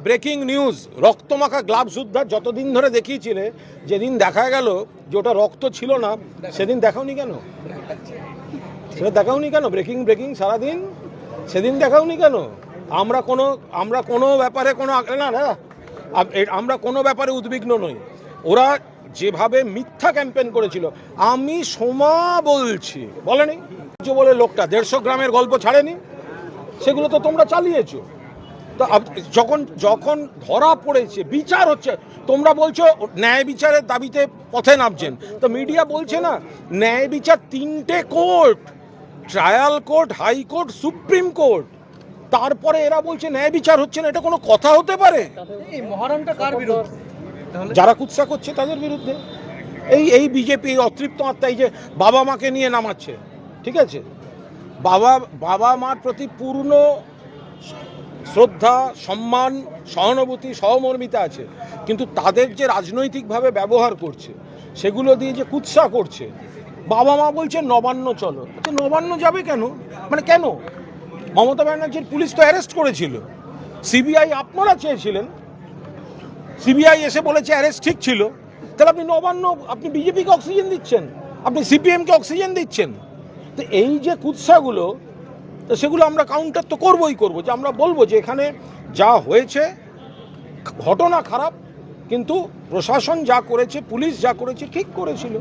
Breaking news, রক্তমাখা gloves উদ্ধার। যতদিন ধরে দেখিয়েছিলে, যেদিন দেখা গেল যে ওটা রক্ত ছিল না, সেদিন দেখাওনি কেন? সেটা দেখাওনি কেন? ব্রেকিং ব্রেকিং সারাদিন, সেদিন দেখাওনি কেন? আমরা কোনো ব্যাপারে আমরা কোনো ব্যাপারে উদ্বিগ্ন নই। ওরা যেভাবে মিথ্যা ক্যাম্পেন করেছিল, আমি সোমা বলছি বলেনি বলে লোকটা 150 গ্রামের গল্প ছাড়েনি, সেগুলো তো তোমরা চালিয়েছো। তো যখন যখন ধরা পড়েছে, বিচার হচ্ছে, তোমরা বলছো ন্যায় বিচারের দাবিতে পথে নামছেন। তো মিডিয়া বলছে না, ন্যায় বিচার 3টে court, trial court, high court, supreme court, তারপরে এরা বলছে ন্যায় বিচার হচ্ছে না। এটা কোনো কথা হতে পারে? এই মহারণটা কার বিরুদ্ধে? যারা কুৎসা করছে তাদের বিরুদ্ধে। এই বিজেপি অতৃপ্ত আত্মা, এই যে বাবা মাকে নিয়ে নামাচ্ছে, ঠিক আছে, বাবা মার প্রতি পূর্ণ শ্রদ্ধা, সম্মান, সহানুভূতি, সহমর্মিতা আছে, কিন্তু তাদের যে রাজনৈতিকভাবে ব্যবহার করছে, সেগুলো দিয়ে যে কুৎসা করছে। বাবা মা বলছে নবান্ন চলো, নবান্ন যাবে কেন? মানে কেন? মমতা ব্যানার্জির পুলিশ তো অ্যারেস্ট করেছিল, সিবিআই আপনারা চেয়েছিলেন, সিবিআই এসে বলেছে অ্যারেস্ট ঠিক ছিল। তাহলে আপনি নবান্ন, আপনি বিজেপিকে অক্সিজেন দিচ্ছেন, আপনি সিপিএমকে অক্সিজেন দিচ্ছেন। তো এই যে কুৎসাগুলো, তো সেগুলো আমরা কাউন্টার তো করবই করবো, যে আমরা বলবো যে এখানে যা হয়েছে ঘটনা খারাপ, কিন্তু প্রশাসন যা করেছে, পুলিশ যা করেছে ঠিক করেছিল।